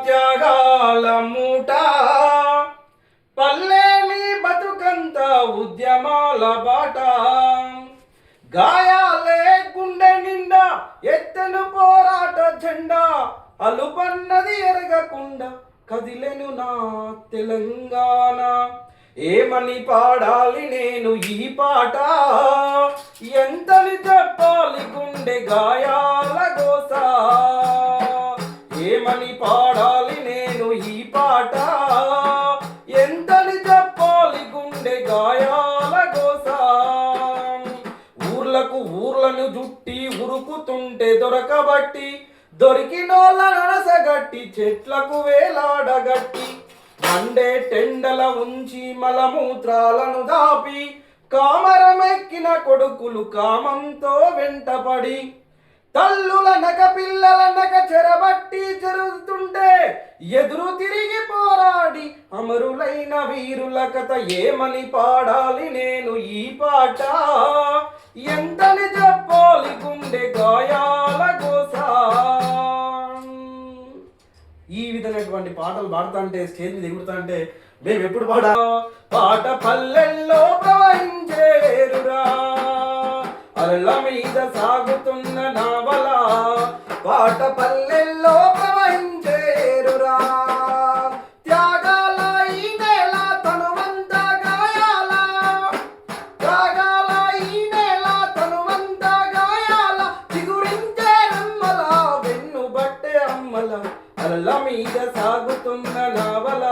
త్యాగాల మూట పల్లెని బతుకంత ఉద్యమాల బాట గాయాలే గుండె నిండా ఎత్తెను పోరాట జెండా అలుపన్నది ఎరగకుండా కదిలెను నా తెలంగాణ. ఏమని పాడాలి నేను ఈ పాట, ఎంతని చెప్పాలి గుండె గాయాల గోస. ఏమని పాడాలి నేను ఈ పాట, ఎంతని చెప్పాలి గుండె గాయాల గోస. ఊర్లను జుట్టి ఉరుకుతుంటే దొరకబట్టి దొరికినోళ్ళ నడసగట్టి చెట్లకు వేలాడగట్టి మండే టెండల ఉంచి మలమూత్రాలను దాపి కామరమెక్కిన కొడుకులు కామంతో వెంటపడి తల్లుల నక పిల్లల నక చెరబట్టి జరుగుతుంటే ఎదురు తిరిగి పోరాడి అమరులైన వీరుల కథ. ఏమని పాడాలి నేను ఈ పాట, ఎంతని చెప్పాలి గుండె గాయాల గోస. ఈ విధమైనటువంటి పాటలు పాడుతా అంటే స్టేజ్ మీద ఎగురుతా అంటే మేము ఎప్పుడు పాడా పాట పల్లెల్లో ప్రవహించేరురా అలల మీద సాగుతున్న నావల. పాట పల్లెల్లో ప్రవహించేరురా త్యాగాల ఈ నేల తనువంత గాయాల. త్యాగాల ఈ నేల తనువంత గాయాల చిగురించే నమ్మల వెన్నుబట్టే అమ్మల అలల మీద సాగుతున్న నావల.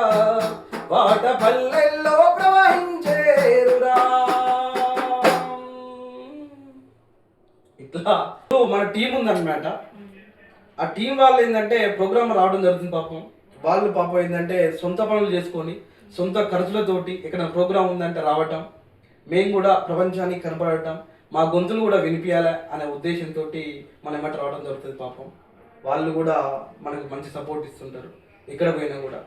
పాట పల్లెల్లో ప్రవహించేరురా. ఇట్లా మన టీం ఉందన్నమాట. ఆ టీం వాళ్ళు ఏంటంటే ప్రోగ్రామ్ రావడం జరుగుతుంది. పాపం ఏంటంటే సొంత పనులు చేసుకొని సొంత ఖర్చులతోటి ఇక్కడ ప్రోగ్రామ్ ఉందంటే రావటం, మేము కూడా ప్రపంచానికి కనపడటం, మా గొంతులు కూడా వినిపించాలి అనే ఉద్దేశంతో మనం ఏమంటే రావడం జరుగుతుంది. పాపం వాళ్ళు కూడా మనకు మంచి సపోర్ట్ ఇస్తుంటారు. ఇక్కడ పోయినా కూడా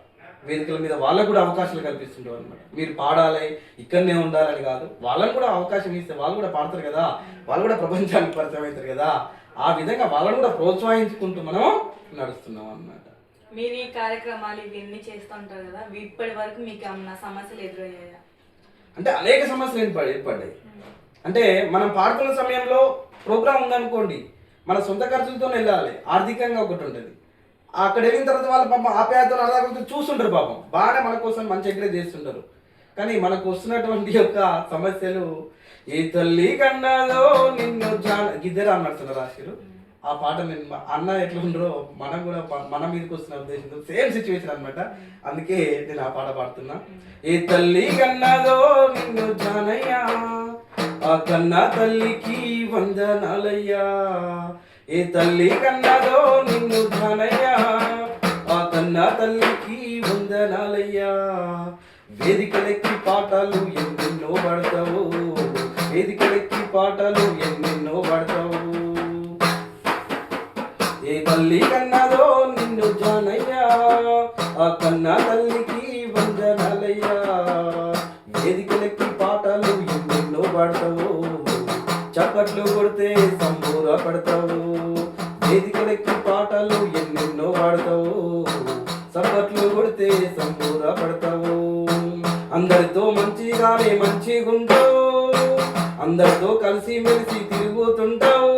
వేదికల మీద వాళ్ళకు కూడా అవకాశాలు కల్పిస్తుంటారు అనమాట. మీరు పాడాలి ఇక్కడనే ఉండాలని కాదు, వాళ్ళని కూడా అవకాశం ఇస్తే వాళ్ళు కూడా పాడతారు కదా, వాళ్ళు కూడా ప్రపంచానికి పరిచయం అవుతారు కదా. ఆ విధంగా వాళ్ళని కూడా ప్రోత్సహించుకుంటూ మనం నడుస్తున్నాం అన్నమాట. మీరు ఈ కార్యక్రమాలు ఇవన్నీ చేస్తుంటారు కదా, ఇప్పటి వరకు మీకు ఏమన్నా సమస్యలు ఎదురయ్యాయా? అంటే అనేక సమస్యలు ఏర్పడ్డాయి. అంటే మనం పాడుతున్న సమయంలో ప్రోగ్రామ్ ఉందనుకోండి, మన సొంత ఖర్చులతో వెళ్ళాలి. ఆర్థికంగా ఒకటి ఉంటుంది. అక్కడ వెళ్ళిన తర్వాత వాళ్ళు పాపం ఆప్యాయతను అర్థం చూస్తుంటారు. పాపం బాగానే మన కోసం మంచి ఎంకరేజ్ చేస్తుంటారు. కానీ మనకు వస్తున్నటువంటి యొక్క సమస్యలు, ఏ తల్లి కన్నాలో నిన్ను గిద్దరు అన్నట్టున్నారు రాశారు. ఆ పాట నేను అన్న ఎట్లా ఉండరో మనం కూడా మన మీదకి వస్తున్న ఉద్దేశంతో సేమ్ సిచ్యువేషన్ అనమాట. అందుకే నేను ఆ పాట పాడుతున్నా. ఏ తల్లి కన్నాలో నిన్ను జానయ్యా, ఆ కన్నా తల్లికి వందనాలయ్యా. ఏ తల్లి కన్నాదో నిన్ను జానయ్యా, ఆ కన్నా తల్లికి వందనాలయ్యా. వేదికలెక్కి పాటలు ఎన్నెన్నో పడతావు, వేదికలెక్కి పాటలు ఎన్నెన్నో పడతావు. ఏ తల్లి కన్నాదో నిన్ను జానయ్యా, ఆ కన్నా తల్లికి వందనాలయ్యా. వేదికలెక్కి పాటలు ఎన్నెన్నో పడతావు, చప్పట్లు కొడితే సంబూర పడతావు. వేదికలెక్కి పాటలు ఎన్నెన్నో పాడతావు, చప్పట్లు కొడితే సంబూర పడతావు. అందరితో మంచిగానే మంచిగుంటావు, అందరితో కలిసి మెలిసి తిరుగుతుంటావు.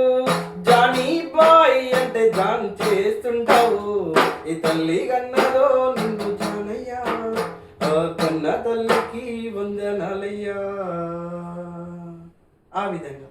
జానీ బాయ్ అంటే జాన్ చేస్తుంటావు. ఈ తల్లి కన్నదో నిన్ను జానయ్యా, కన్న తల్లికి వందనాలయ్యా. ఆ విధంగా